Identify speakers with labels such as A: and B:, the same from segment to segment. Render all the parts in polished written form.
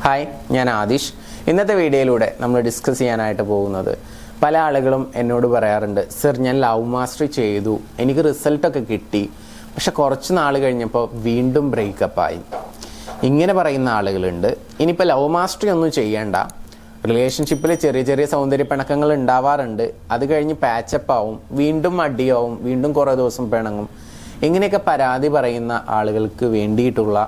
A: Hi, ഞാൻ ആദിഷ്. ഇന്നത്തെ വീഡിയോയിലൂടെ നമ്മൾ ഡിസ്കസ് ചെയ്യാനായിട്ട് പോകുന്നത്, പല ആളുകളും എന്നോട് പറയാറുണ്ട്, സർ ഞാൻ ലവ് മാസ്റ്ററി ചെയ്തു, എനിക്ക് റിസൾട്ടൊക്കെ കിട്ടി, പക്ഷെ കുറച്ച് നാൾ കഴിഞ്ഞപ്പോൾ വീണ്ടും ബ്രേക്കപ്പായി. ഇങ്ങനെ പറയുന്ന ആളുകളുണ്ട്. ഇനിയിപ്പോൾ ലവ് മാസ്റ്ററി ഒന്നും ചെയ്യേണ്ട, റിലേഷൻഷിപ്പിൽ ചെറിയ ചെറിയ സൗന്ദര്യ പിണക്കങ്ങൾ ഉണ്ടാവാറുണ്ട്, അത് കഴിഞ്ഞ് പാച്ചപ്പ് ആവും, വീണ്ടും അടിയാവും, വീണ്ടും കുറേ ദിവസം പിണങ്ങും. ഇങ്ങനെയൊക്കെ പരാതി പറയുന്ന ആളുകൾക്ക് വേണ്ടിയിട്ടുള്ള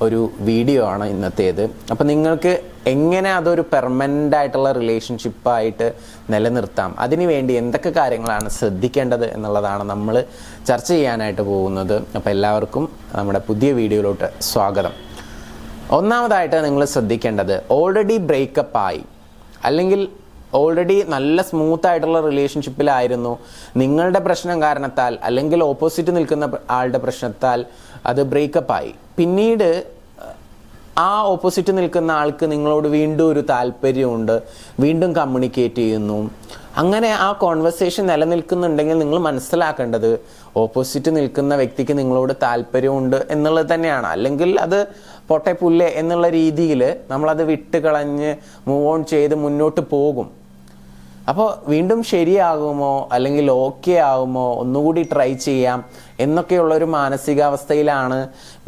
A: ഒരു വീഡിയോ ആണ് ഇന്നത്തേത്. അപ്പോൾ നിങ്ങൾക്ക് എങ്ങനെ അതൊരു പെർമനൻ്റ് ആയിട്ടുള്ള റിലേഷൻഷിപ്പായിട്ട് നിലനിർത്താം, അതിനുവേണ്ടി എന്തൊക്കെ കാര്യങ്ങളാണ് ശ്രദ്ധിക്കേണ്ടത് എന്നുള്ളതാണ് നമ്മൾ ചർച്ച ചെയ്യാനായിട്ട് പോകുന്നത്. അപ്പോൾ എല്ലാവർക്കും നമ്മുടെ പുതിയ വീഡിയോയിലോട്ട് സ്വാഗതം. ഒന്നാമതായിട്ട് നിങ്ങൾ ശ്രദ്ധിക്കേണ്ടത്, ഓൾറെഡി ബ്രേക്കപ്പ് ആയി, അല്ലെങ്കിൽ ഓൾറെഡി നല്ല സ്മൂത്ത് ആയിട്ടുള്ള റിലേഷൻഷിപ്പിലായിരുന്നു, നിങ്ങളുടെ പ്രശ്നം കാരണത്താൽ അല്ലെങ്കിൽ ഓപ്പോസിറ്റ് നിൽക്കുന്ന ആളുടെ പ്രശ്നത്താൽ അത് ബ്രേക്കപ്പായി. പിന്നീട് ആ ഓപ്പോസിറ്റ് നിൽക്കുന്ന ആൾക്ക് നിങ്ങളോട് വീണ്ടും ഒരു താല്പര്യമുണ്ട്, വീണ്ടും കമ്മ്യൂണിക്കേറ്റ് ചെയ്യുന്നു, അങ്ങനെ ആ കോൺവെർസേഷൻ നിലനിൽക്കുന്നുണ്ടെങ്കിൽ നിങ്ങൾ മനസ്സിലാക്കേണ്ടത് ഓപ്പോസിറ്റ് നിൽക്കുന്ന വ്യക്തിക്ക് നിങ്ങളോട് താല്പര്യമുണ്ട് എന്നുള്ളത് തന്നെയാണ്. അല്ലെങ്കിൽ അത് പൊട്ടെ പുല്ലെ എന്നുള്ള രീതിയിൽ നമ്മളത് വിട്ട് കളഞ്ഞ് മൂവ് ഓൺ ചെയ്ത് മുന്നോട്ട് പോകും. അപ്പോൾ വീണ്ടും ശരിയാകുമോ അല്ലെങ്കിൽ ഓക്കെ ആകുമോ, ഒന്നുകൂടി ട്രൈ ചെയ്യാം എന്നൊക്കെയുള്ളൊരു മാനസികാവസ്ഥയിലാണ്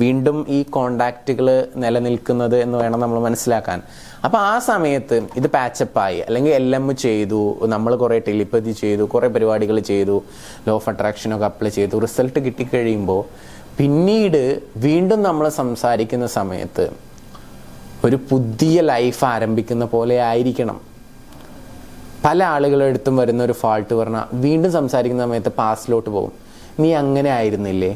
A: വീണ്ടും ഈ കോണ്ടാക്റ്റുകൾ നിലനിൽക്കുന്നത് എന്ന് വേണം നമ്മൾ മനസ്സിലാക്കാൻ. അപ്പോൾ ആ സമയത്ത് ഇത് പാച്ചപ്പായി, അല്ലെങ്കിൽ LM ചെയ്തു, നമ്മൾ കുറേ ടെലിപ്പതി ചെയ്തു, കുറേ പരിപാടികൾ ചെയ്തു, ലോ ഓഫ് അട്രാക്ഷനൊക്കെ അപ്ലൈ ചെയ്തു, റിസൾട്ട് കിട്ടിക്കഴിയുമ്പോൾ പിന്നീട് വീണ്ടും നമ്മൾ സംസാരിക്കുന്ന സമയത്ത് ഒരു പുതിയ ലൈഫ് ആരംഭിക്കുന്ന പോലെ ആയിരിക്കണം. പല ആളുകളെടുത്തും വരുന്ന ഒരു ഫാൾട്ട് പറഞ്ഞാൽ വീണ്ടും സംസാരിക്കുന്ന സമയത്ത് പാസ്റ്റിലോട്ട് പോകും. നീ അങ്ങനെ ആയിരുന്നില്ലേ,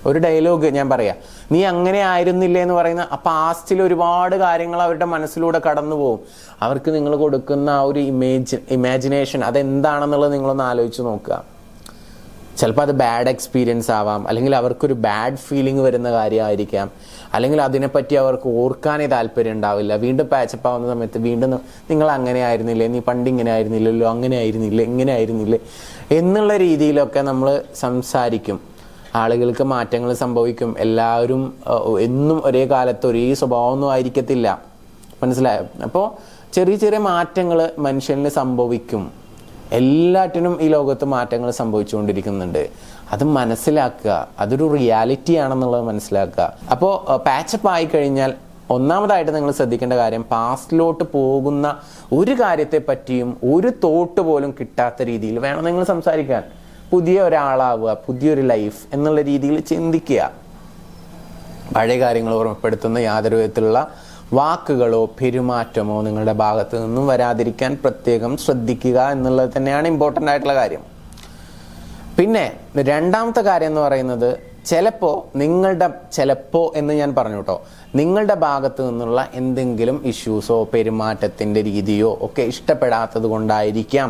A: ഒരു ഡയലോഗ് ഞാൻ പറയാം, നീ അങ്ങനെ ആയിരുന്നില്ലേ എന്ന് പറയുന്ന ആ പാസ്റ്റിൽ ഒരുപാട് കാര്യങ്ങൾ അവരുടെ മനസ്സിലൂടെ കടന്നു പോകും. അവർക്ക് നിങ്ങൾ കൊടുക്കുന്ന ആ ഒരു ഇമാജിനേഷൻ അതെന്താണെന്നുള്ളത് നിങ്ങളൊന്ന് ആലോചിച്ച് നോക്കുക. ചിലപ്പോൾ അത് ബാഡ് എക്സ്പീരിയൻസ് ആവാം, അല്ലെങ്കിൽ അവർക്കൊരു ബാഡ് ഫീലിംഗ് വരുന്ന കാര്യമായിരിക്കാം, അല്ലെങ്കിൽ അതിനെപ്പറ്റി അവർക്ക് ഓർക്കാനേ താല്പര്യം ഉണ്ടാവില്ല. വീണ്ടും പാച്ചപ്പ് ആവുന്ന സമയത്ത് വീണ്ടും നിങ്ങൾ അങ്ങനെ ആയിരുന്നില്ലേ, നീ പണ്ട് ഇങ്ങനെ ആയിരുന്നില്ലല്ലോ, അങ്ങനെ ആയിരുന്നില്ലേ, ഇങ്ങനെ ആയിരുന്നില്ലേ എന്നുള്ള രീതിയിലൊക്കെ നമ്മൾ സംസാരിക്കും. ആളുകൾക്ക് മാറ്റങ്ങൾ സംഭവിക്കും. എല്ലാവരും എന്നും ഒരേ കാലത്ത് ഒരേ സ്വഭാവമൊന്നും ആയിരിക്കത്തില്ല, മനസ്സിലായോ? അപ്പോൾ ചെറിയ ചെറിയ മാറ്റങ്ങൾ മനുഷ്യന് സംഭവിക്കും. എല്ലാറ്റിനും ഈ ലോകത്ത് മാറ്റങ്ങൾ സംഭവിച്ചുകൊണ്ടിരിക്കുന്നുണ്ട്. അത് മനസ്സിലാക്കുക, അതൊരു റിയാലിറ്റി ആണെന്നുള്ളത് മനസ്സിലാക്കുക. അപ്പോൾ പാച്ചപ്പ് ആയി കഴിഞ്ഞാൽ ഒന്നാമതായിട്ട് നിങ്ങൾ ശ്രദ്ധിക്കേണ്ട കാര്യം, പാസ്റ്റിലോട്ട് പോകുന്ന ഒരു കാര്യത്തെ പറ്റിയും ഒരു തോട്ട് പോലും കിട്ടാത്ത രീതിയിൽ വേണം നിങ്ങൾ സംസാരിക്കാൻ. പുതിയ ഒരാളാവുക, പുതിയൊരു ലൈഫ് എന്നുള്ള രീതിയിൽ ചിന്തിക്കുക. പഴയ കാര്യങ്ങൾ ഓർമ്മപ്പെടുത്തുന്ന യാതൊരു വിധത്തിലുള്ള വാക്കുകളോ പെരുമാറ്റമോ നിങ്ങളുടെ ഭാഗത്ത് നിന്നും വരാതിരിക്കാൻ പ്രത്യേകം ശ്രദ്ധിക്കുക എന്നുള്ളത് തന്നെയാണ് ഇമ്പോർട്ടൻ്റ് ആയിട്ടുള്ള കാര്യം. പിന്നെ രണ്ടാമത്തെ കാര്യം എന്ന് പറയുന്നത്, ചിലപ്പോൾ എന്ന് ഞാൻ പറഞ്ഞു കേട്ടോ, നിങ്ങളുടെ ഭാഗത്ത് നിന്നുള്ള എന്തെങ്കിലും ഇഷ്യൂസോ പെരുമാറ്റത്തിൻ്റെ രീതിയോ ഒക്കെ ഇഷ്ടപ്പെടാത്തത് കൊണ്ടായിരിക്കാം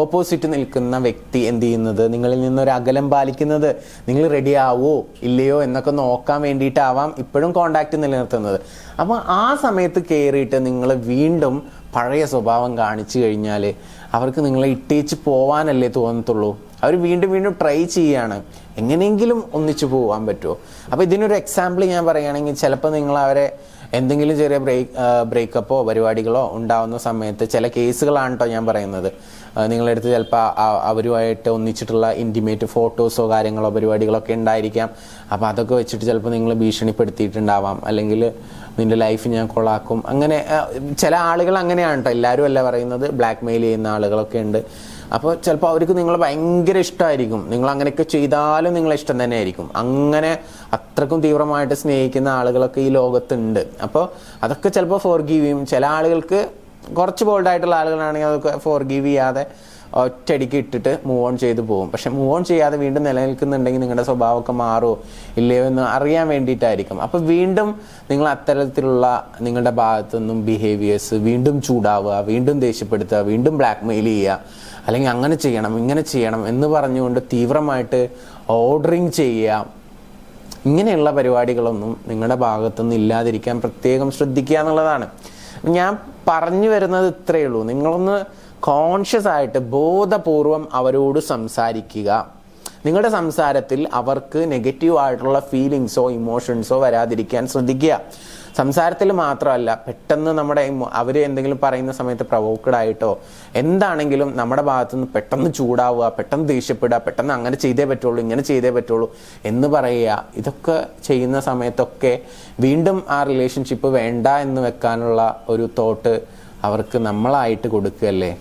A: ഓപ്പോസിറ്റ് നിൽക്കുന്ന വ്യക്തി എന്ത് ചെയ്യുന്നത്, നിങ്ങളിൽ നിന്നൊരു അകലം പാലിക്കുന്നത്. നിങ്ങൾ റെഡി ആവോ ഇല്ലയോ എന്നൊക്കെ നോക്കാൻ വേണ്ടിയിട്ടാവാം ഇപ്പോഴും കോണ്ടാക്റ്റ് നിലനിർത്തുന്നത്. അപ്പോൾ ആ സമയത്ത് കയറിയിട്ട് നിങ്ങൾ വീണ്ടും പഴയ സ്വഭാവം കാണിച്ചു കഴിഞ്ഞാൽ അവർക്ക് നിങ്ങളെ ഇട്ടേച്ച് പോവാനല്ലേ തോന്നത്തുള്ളൂ. അവർ വീണ്ടും വീണ്ടും ട്രൈ ചെയ്യാണ് എങ്ങനെയെങ്കിലും ഒന്നിച്ചു പോകാൻ പറ്റുമോ. അപ്പോൾ ഇതിനൊരു എക്സാമ്പിൾ ഞാൻ പറയുകയാണെങ്കിൽ, ചിലപ്പോൾ നിങ്ങൾ അവരെ എന്തെങ്കിലും ചെറിയ ബ്രേക്കപ്പോ പരിപാടികളോ ഉണ്ടാവുന്ന സമയത്ത്, ചില കേസുകളാണ് കേട്ടോ ഞാൻ പറയുന്നത്, നിങ്ങളെടുത്ത് ചിലപ്പോൾ അവരുമായിട്ട് ഒന്നിച്ചിട്ടുള്ള ഇൻറ്റിമേറ്റ് ഫോട്ടോസോ കാര്യങ്ങളോ പരിപാടികളൊക്കെ ഉണ്ടായിരിക്കാം. അപ്പോൾ അതൊക്കെ വെച്ചിട്ട് ചിലപ്പോൾ നിങ്ങൾ ഭീഷണിപ്പെടുത്തിയിട്ടുണ്ടാവാം, അല്ലെങ്കിൽ നിൻ്റെ ലൈഫ് ഞാൻ കൊളാക്കും, അങ്ങനെ ചില ആളുകൾ അങ്ങനെയാണ് കേട്ടോ, എല്ലാവരും അല്ല പറയുന്നത്, ബ്ലാക്ക് മെയിൽ ചെയ്യുന്ന ആളുകളൊക്കെ ഉണ്ട്. അപ്പോൾ ചിലപ്പോൾ അവർക്ക് നിങ്ങളെ ഭയങ്കര ഇഷ്ടമായിരിക്കും, നിങ്ങൾ അങ്ങനെയൊക്കെ ചെയ്താലും നിങ്ങളെ ഇഷ്ടം തന്നെ ആയിരിക്കും. അങ്ങനെ അത്രക്കും തീവ്രമായിട്ട് സ്നേഹിക്കുന്ന ആളുകളൊക്കെ ഈ ലോകത്തുണ്ട്. അപ്പോൾ അതൊക്കെ ചിലപ്പോൾ ഫോർഗീവ് ചെയ്യും. ചില ആളുകൾക്ക്, കുറച്ച് ബോൾഡായിട്ടുള്ള ആളുകളാണെങ്കിൽ അതൊക്കെ ഫോർഗീവ് ചെയ്യാതെ ഒറ്റയടിക്ക് ഇട്ടിട്ട് മൂവ് ഓൺ ചെയ്ത് പോകും. പക്ഷെ മൂവ് ഓൺ ചെയ്യാതെ വീണ്ടും നിലനിൽക്കുന്നുണ്ടെങ്കിൽ നിങ്ങളുടെ സ്വഭാവമൊക്കെ മാറുമോ ഇല്ലയോ എന്ന് അറിയാൻ വേണ്ടിയിട്ടായിരിക്കും. അപ്പോൾ വീണ്ടും നിങ്ങൾ അത്തരത്തിലുള്ള നിങ്ങളുടെ ഭാഗത്തു നിന്നും ബിഹേവിയേഴ്സ് വീണ്ടും ചൂടാവുക, വീണ്ടും ദേഷ്യപ്പെടുത്തുക, വീണ്ടും ബ്ലാക്ക് മെയിൽ ചെയ്യുക, അല്ലെങ്കിൽ അങ്ങനെ ചെയ്യണം ഇങ്ങനെ ചെയ്യണം എന്ന് പറഞ്ഞുകൊണ്ട് തീവ്രമായിട്ട് ഓർഡറിങ് ചെയ്യുക, ഇങ്ങനെയുള്ള പരിപാടികളൊന്നും നിങ്ങളുടെ ഭാഗത്തുനിന്ന് ഇല്ലാതിരിക്കാൻ പ്രത്യേകം ശ്രദ്ധിക്കുക എന്നുള്ളതാണ്. ഞാൻ പറഞ്ഞു വരുന്നത് ഇത്രയേ ഉള്ളൂ. നിങ്ങളൊന്ന് കോൺഷ്യസ് ആയിട്ട് ബോധപൂർവം അവരോട് സംസാരിക്കുക. നിങ്ങളുടെ സംസാരത്തിൽ അവർക്ക് നെഗറ്റീവ് ആയിട്ടുള്ള ഫീലിങ്സോ ഇമോഷൻസോ വരാതിരിക്കാൻ ശ്രദ്ധിക്കുക. സംസാരത്തിൽ മാത്രമല്ല, പെട്ടെന്ന് നമ്മുടെ അവർ എന്തെങ്കിലും പറയുന്ന സമയത്ത് പ്രൊവോക്കഡ് ആയിട്ടോ എന്താണെങ്കിലും നമ്മുടെ ഭാഗത്തുനിന്ന് പെട്ടെന്ന് ചൂടാവുക, പെട്ടെന്ന് ദേഷ്യപ്പെടുക, പെട്ടെന്ന് അങ്ങനെ ചെയ്തേ പറ്റുള്ളൂ, ഇങ്ങനെ ചെയ്തേ പറ്റുള്ളൂ എന്ന് പറയുക. ഇതൊക്കെ ചെയ്യുന്ന സമയത്തൊക്കെ വീണ്ടും ആ റിലേഷൻഷിപ്പ് വേണ്ട എന്ന് വെക്കാനുള്ള ഒരു തോട്ട് അവർക്ക് നമ്മളായിട്ട് കൊടുക്കുകയല്ലേ.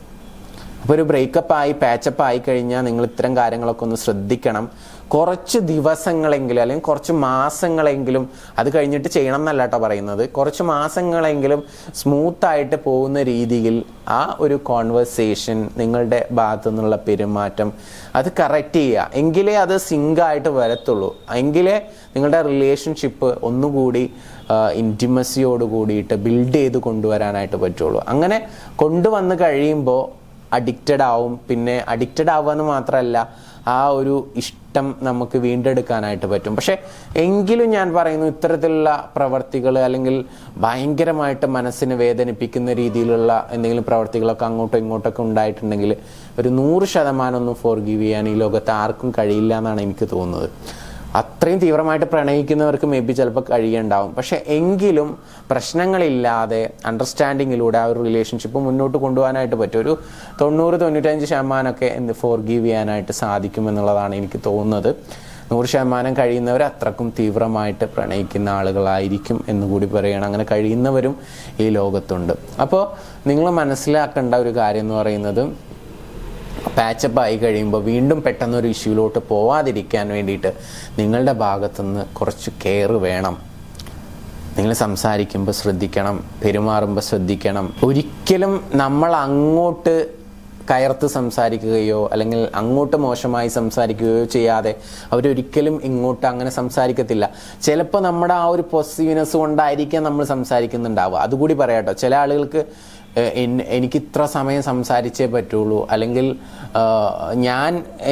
A: അപ്പോൾ ഒരു ബ്രേക്കപ്പ് ആയി, പാച്ചപ്പ് ആയി കഴിഞ്ഞാൽ നിങ്ങൾ ഇത്തരം കാര്യങ്ങളൊക്കെ ഒന്ന് ശ്രദ്ധിക്കണം. കുറച്ച് ദിവസങ്ങളെങ്കിലും അല്ലെങ്കിൽ കുറച്ച് മാസങ്ങളെങ്കിലും, അത് കഴിഞ്ഞിട്ട് ചെയ്യണം എന്നല്ല കേട്ടോ പറയുന്നത്, കുറച്ച് മാസങ്ങളെങ്കിലും സ്മൂത്തായിട്ട് പോകുന്ന രീതിയിൽ ആ ഒരു കോൺവെർസേഷൻ, നിങ്ങളുടെ ഭാഗത്തു നിന്നുള്ള പെരുമാറ്റം അത് കറക്റ്റ് ചെയ്യുക. എങ്കിലേ അത് സിങ്കായിട്ട് വരത്തുള്ളൂ. എങ്കിലേ നിങ്ങളുടെ റിലേഷൻഷിപ്പ് ഒന്നുകൂടി ഇൻറ്റിമസിയോട് കൂടിയിട്ട് ബിൽഡ് ചെയ്ത് കൊണ്ടുവരാനായിട്ട് പറ്റുള്ളൂ. അങ്ങനെ കൊണ്ടുവന്ന് കഴിയുമ്പോൾ അഡിക്റ്റഡ് ആവും. പിന്നെ അഡിക്റ്റഡ് ആവുക എന്ന് മാത്രമല്ല, ആ ഒരു ഇഷ്ടം നമുക്ക് വീണ്ടെടുക്കാനായിട്ട് പറ്റും. പക്ഷെ എങ്കിലും ഞാൻ പറയുന്നു, ഇത്തരത്തിലുള്ള പ്രവർത്തികൾ അല്ലെങ്കിൽ ഭയങ്കരമായിട്ട് മനസ്സിനെ വേദനിപ്പിക്കുന്ന രീതിയിലുള്ള എന്തെങ്കിലും പ്രവർത്തികളൊക്കെ അങ്ങോട്ടും ഇങ്ങോട്ടൊക്കെ ഉണ്ടായിട്ടുണ്ടെങ്കിൽ ഒരു 100% ഒന്നും ഫോർഗീവ് ചെയ്യാൻ ഈ ലോകത്ത് ആർക്കും കഴിയില്ല എന്നാണ് എനിക്ക് തോന്നുന്നത്. അത്രയും തീവ്രമായിട്ട് പ്രണയിക്കുന്നവർക്ക് മേ ബി ചിലപ്പോൾ കഴിയുണ്ടാവും. പക്ഷെ എങ്കിലും പ്രശ്നങ്ങളില്ലാതെ അണ്ടർസ്റ്റാൻഡിങ്ങിലൂടെ ആ ഒരു റിലേഷൻഷിപ്പ് മുന്നോട്ട് കൊണ്ടുപോകാനായിട്ട് പറ്റും. ഒരു 90-95% ഫോർഗീവ് ചെയ്യാനായിട്ട് സാധിക്കുമെന്നുള്ളതാണ് എനിക്ക് തോന്നുന്നത്. 100% കഴിയുന്നവർ അത്രക്കും തീവ്രമായിട്ട് പ്രണയിക്കുന്ന ആളുകളായിരിക്കും എന്നുകൂടി പറയുകയാണ്. അങ്ങനെ കഴിയുന്നവരും ഈ ലോകത്തുണ്ട്. അപ്പോൾ നിങ്ങൾ മനസ്സിലാക്കേണ്ട ഒരു കാര്യം എന്ന് പറയുന്നത്, പാച്ചപ്പ് ആയി കഴിയുമ്പോൾ വീണ്ടും പെട്ടെന്നൊരു ഇഷ്യൂലോട്ട് പോവാതിരിക്കാൻ വേണ്ടിയിട്ട് നിങ്ങളുടെ ഭാഗത്തുനിന്ന് കുറച്ച് കെയർ വേണം. നിങ്ങൾ സംസാരിക്കുമ്പോൾ ശ്രദ്ധിക്കണം, പെരുമാറുമ്പോൾ ശ്രദ്ധിക്കണം. ഒരിക്കലും നമ്മൾ അങ്ങോട്ട് കയർത്ത് സംസാരിക്കുകയോ അല്ലെങ്കിൽ അങ്ങോട്ട് മോശമായി സംസാരിക്കുകയോ ചെയ്യാതെ അവരൊരിക്കലും ഇങ്ങോട്ട് അങ്ങനെ സംസാരിക്കത്തില്ല. ചിലപ്പോൾ നമ്മുടെ ആ ഒരു പോസിറ്റീവ്നെസ് കൊണ്ടായിരിക്കാം നമ്മൾ സംസാരിക്കുന്നുണ്ടാവുക. അതുകൂടി പറയാട്ടോ. ചില ആളുകൾക്ക് എനിക്ക് ഇത്ര സമയം സംസാരിച്ചേ പറ്റുള്ളൂ, അല്ലെങ്കിൽ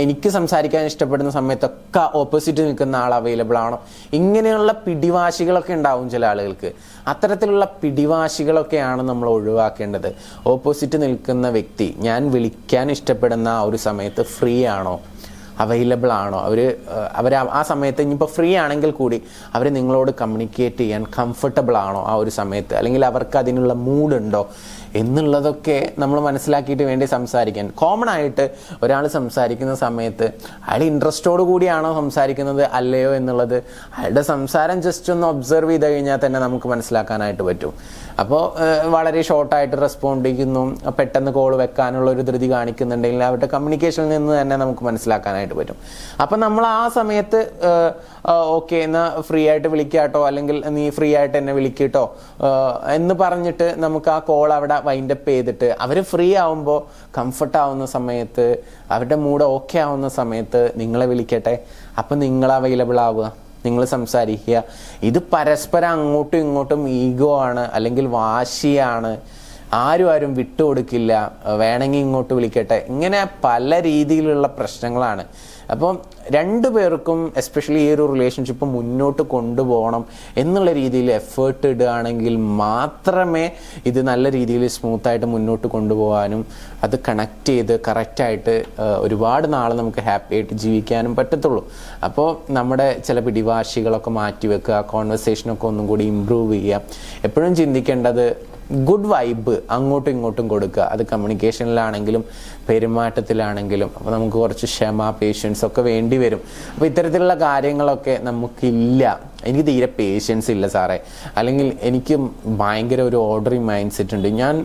A: എനിക്ക് സംസാരിക്കാൻ ഇഷ്ടപ്പെടുന്ന സമയത്തൊക്കെ ഓപ്പോസിറ്റ് നിൽക്കുന്ന ആൾ അവൈലബിൾ ആണോ, ഇങ്ങനെയുള്ള പിടിവാശികളൊക്കെ ഉണ്ടാവും ചില ആളുകൾക്ക്. അത്തരത്തിലുള്ള പിടിവാശികളൊക്കെയാണ് നമ്മൾ ഒഴിവാക്കേണ്ടത്. ഓപ്പോസിറ്റ് നിൽക്കുന്ന വ്യക്തി ഞാൻ വിളിക്കാൻ ഇഷ്ടപ്പെടുന്ന ആ ഒരു സമയത്ത് ഫ്രീ ആണോ, അവൈലബിൾ ആണോ, അവർ ആ സമയത്ത് ഇനിയിപ്പോൾ ഫ്രീ ആണെങ്കിൽ കൂടി അവർ നിങ്ങളോട് കമ്മ്യൂണിക്കേറ്റ് ചെയ്യാൻ കംഫർട്ടബിൾ ആണോ ആ ഒരു സമയത്ത്, അല്ലെങ്കിൽ അവർക്ക് അതിനുള്ള മൂഡുണ്ടോ എന്നുള്ളതൊക്കെ നമ്മൾ മനസ്സിലാക്കിയിട്ട് വേണ്ടി സംസാരിക്കാൻ. കോമൺ ആയിട്ട് ഒരാൾ സംസാരിക്കുന്ന സമയത്ത് അയാൾ ഇൻട്രസ്റ്റോട് കൂടിയാണോ സംസാരിക്കുന്നത് അല്ലയോ എന്നുള്ളത് അയാളുടെ സംസാരം ജസ്റ്റ് ഒന്ന് ഒബ്സർവ് ചെയ്ത് കഴിഞ്ഞാൽ തന്നെ നമുക്ക് മനസ്സിലാക്കാനായിട്ട് പറ്റും. അപ്പോൾ വളരെ ഷോർട്ടായിട്ട് റെസ്പോണ്ട് ചെയ്യുന്നു, പെട്ടെന്ന് കോൾ വെക്കാനുള്ള ഒരു ധൃതി കാണിക്കുന്നുണ്ടെങ്കിൽ അവരുടെ കമ്മ്യൂണിക്കേഷനിൽ നിന്ന് തന്നെ നമുക്ക് മനസ്സിലാക്കാനായിട്ട് പറ്റും. അപ്പം നമ്മൾ ആ സമയത്ത് ഓക്കെ എന്നാൽ ഫ്രീ ആയിട്ട് വിളിക്കാട്ടോ, അല്ലെങ്കിൽ നീ ഫ്രീ ആയിട്ട് എന്നെ വിളിക്കട്ടോ എന്ന് പറഞ്ഞിട്ട് നമുക്ക് ആ കോൾ അവിടെ വൈൻഡപ്പ് ചെയ്തിട്ട് അവർ ഫ്രീ ആവുമ്പോൾ കംഫർട്ട് ആവുന്ന സമയത്ത്, അവരുടെ മൂഡ് ഓക്കെ ആവുന്ന സമയത്ത് നിങ്ങളെ വിളിക്കട്ടെ. അപ്പം നിങ്ങൾ അവൈലബിൾ ആവുക, നിങ്ങൾ സംസാരിക്കുക. ഇത് പരസ്പരം അങ്ങോട്ടും ഇങ്ങോട്ടും ഈഗോ ആണ്, അല്ലെങ്കിൽ വാശിയാണ്. ആരും വിട്ടുകൊടുക്കില്ല, വേണമെങ്കിൽ ഇങ്ങോട്ട് വിളിക്കട്ടെ, ഇങ്ങനെ പല രീതിയിലുള്ള പ്രശ്നങ്ങളാണ്. അപ്പം രണ്ടു പേർക്കും എസ്പെഷ്യലി ഈ ഒരു റിലേഷൻഷിപ്പ് മുന്നോട്ട് കൊണ്ടുപോകണം എന്നുള്ള രീതിയിൽ എഫേർട്ട് ഇടുകയാണെങ്കിൽ മാത്രമേ ഇത് നല്ല രീതിയിൽ സ്മൂത്തായിട്ട് മുന്നോട്ട് കൊണ്ടുപോകാനും അത് കണക്ട് ചെയ്ത് കറക്റ്റായിട്ട് ഒരുപാട് നാൾ നമുക്ക് ഹാപ്പി ആയിട്ട് ജീവിക്കാനും പറ്റത്തുള്ളൂ. അപ്പോൾ നമ്മുടെ ചില പിടിവാശികളൊക്കെ മാറ്റി വെക്കുക, കോൺവെർസേഷനൊക്കെ ഒന്നും കൂടി ഇമ്പ്രൂവ് ചെയ്യുക. എപ്പോഴും ചിന്തിക്കേണ്ടത് ഗുഡ് വൈബ് അങ്ങോട്ടും ഇങ്ങോട്ടും കൊടുക്കുക. അത് കമ്മ്യൂണിക്കേഷനിലാണെങ്കിലും പെരുമാറ്റത്തിലാണെങ്കിലും. അപ്പോൾ നമുക്ക് കുറച്ച് ക്ഷമ, പേഷ്യൻസ് ഒക്കെ വേണ്ടി വരും. അപ്പോൾ ഇത്തരത്തിലുള്ള കാര്യങ്ങളൊക്കെ നമുക്കില്ല. എനിക്ക് തീരെ പേഷ്യൻസ് ഇല്ല സാറേ, അല്ലെങ്കിൽ എനിക്ക് ഭയങ്കര ഒരു ഓർഡറിങ് മൈൻഡ് സെറ്റ് ഉണ്ട്, ഞാൻ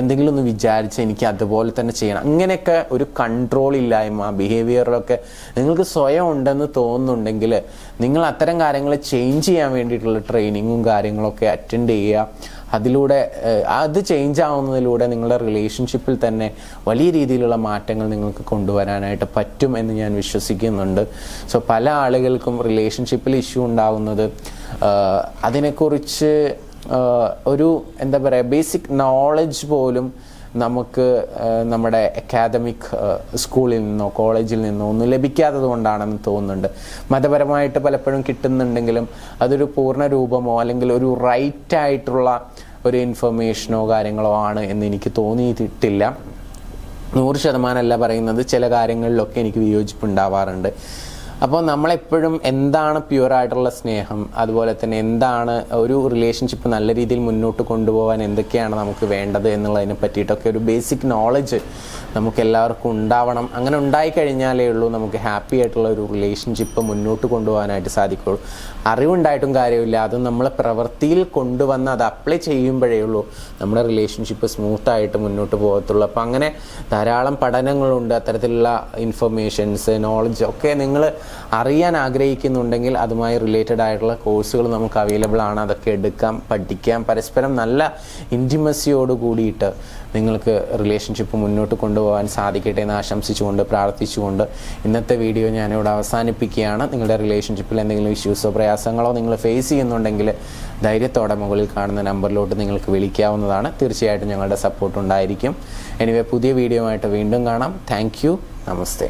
A: എന്തെങ്കിലും ഒന്ന് വിചാരിച്ച് എനിക്ക് അതുപോലെ തന്നെ ചെയ്യണം, അങ്ങനെയൊക്കെ ഒരു കൺട്രോൾ ഇല്ലായ്മ ബിഹേവിയറിലൊക്കെ നിങ്ങൾക്ക് സ്വയം ഉണ്ടെന്ന് തോന്നുന്നുണ്ടെങ്കിൽ നിങ്ങൾ അത്തരം കാര്യങ്ങൾ ചേഞ്ച് ചെയ്യാൻ വേണ്ടിയിട്ടുള്ള ട്രെയിനിങ്ങും കാര്യങ്ങളൊക്കെ അറ്റൻഡ് ചെയ്യുക. അതിലൂടെ അത് ചേഞ്ച് ആവുന്നതിലൂടെ നിങ്ങളുടെ റിലേഷൻഷിപ്പിൽ തന്നെ വലിയ രീതിയിലുള്ള മാറ്റങ്ങൾ നിങ്ങൾക്ക് കൊണ്ടുവരാനായിട്ട് പറ്റും എന്ന് ഞാൻ വിശ്വസിക്കുന്നുണ്ട്. സോ പല ആളുകൾക്കും റിലേഷൻഷിപ്പിൽ ഇഷ്യൂ ഉണ്ടാകുന്നത് അതിനെക്കുറിച്ച് ഒരു എന്താ പറയുക ബേസിക് നോളജ് പോലും നമുക്ക് നമ്മുടെ അക്കാദമിക് സ്കൂളിൽ നിന്നോ കോളേജിൽ നിന്നോ ഒന്നും ലഭിക്കാത്തത് കൊണ്ടാണെന്ന് തോന്നുന്നുണ്ട്. മതപരമായിട്ട് പലപ്പോഴും കിട്ടുന്നുണ്ടെങ്കിലും അതൊരു പൂർണ്ണ രൂപമോ അല്ലെങ്കിൽ ഒരു റൈറ്റ് ആയിട്ടുള്ള ഒരു ഇൻഫർമേഷനോ കാര്യങ്ങളോ ആണ് എന്ന് എനിക്ക് തോന്നിയിട്ടില്ല. 100% അല്ല പറയുന്നത്, ചില കാര്യങ്ങളിലൊക്കെ എനിക്ക് വിയോജിപ്പുണ്ടാവാറുണ്ട്. അപ്പോൾ നമ്മളെപ്പോഴും എന്താണ് പ്യുവറായിട്ടുള്ള സ്നേഹം, അതുപോലെ തന്നെ എന്താണ് ഒരു റിലേഷൻഷിപ്പ് നല്ല രീതിയിൽ മുന്നോട്ട് കൊണ്ടുപോകാൻ എന്തൊക്കെയാണ് നമുക്ക് വേണ്ടത് എന്നുള്ളതിനെ പറ്റിയിട്ടൊക്കെ ഒരു ബേസിക് നോളജ് നമുക്ക് എല്ലാവർക്കും ഉണ്ടാവണം. അങ്ങനെ ഉണ്ടായിക്കഴിഞ്ഞാലേ ഉള്ളൂ നമുക്ക് ഹാപ്പി ആയിട്ടുള്ള ഒരു റിലേഷൻഷിപ്പ് മുന്നോട്ട് കൊണ്ടുപോകാനായിട്ട് സാധിക്കുള്ളൂ. അറിവുണ്ടായിട്ടും കാര്യമില്ല, അത് നമ്മൾ പ്രവൃത്തിയിൽ കൊണ്ടുവന്ന് അത് അപ്ലൈ ചെയ്യുമ്പോഴേ ഉള്ളൂ നമ്മുടെ റിലേഷൻഷിപ്പ് സ്മൂത്തായിട്ട് മുന്നോട്ട് പോകത്തുള്ളൂ. അപ്പോൾ അങ്ങനെ ധാരാളം പഠനങ്ങളുണ്ട്, അത്തരത്തിലുള്ള ഇൻഫർമേഷൻസ്, നോളജ് ഒക്കെ നിങ്ങൾ അറിയാൻ ആഗ്രഹിക്കുന്നുണ്ടെങ്കിൽ അതുമായി റിലേറ്റഡ് ആയിട്ടുള്ള കോഴ്സുകൾ നമുക്ക് അവൈലബിൾ ആണ്. അതൊക്കെ എടുക്കാം, പഠിക്കാം. പരസ്പരം നല്ല ഇൻറ്റിമസിയോട് കൂടിയിട്ട് നിങ്ങൾക്ക് റിലേഷൻഷിപ്പ് മുന്നോട്ട് കൊണ്ടുപോകാൻ സാധിക്കട്ടെ എന്ന് ആശംസിച്ചുകൊണ്ട് പ്രാർത്ഥിച്ചുകൊണ്ട് ഇന്നത്തെ വീഡിയോ ഞാനിവിടെ അവസാനിപ്പിക്കുകയാണ്. നിങ്ങളുടെ റിലേഷൻഷിപ്പിൽ എന്തെങ്കിലും ഇഷ്യൂസോ പ്രയാസങ്ങളോ നിങ്ങൾ ഫേസ് ചെയ്യുന്നുണ്ടെങ്കിൽ ധൈര്യത്തോടെ മുകളിൽ കാണുന്ന നമ്പറിലോട്ട് നിങ്ങൾക്ക് വിളിക്കാവുന്നതാണ്. തീർച്ചയായിട്ടും ഞങ്ങളുടെ സപ്പോർട്ട് ഉണ്ടായിരിക്കും. എനിവേ പുതിയ വീഡിയോ ആയിട്ട് വീണ്ടും കാണാം. Thank you. നമസ്തേ.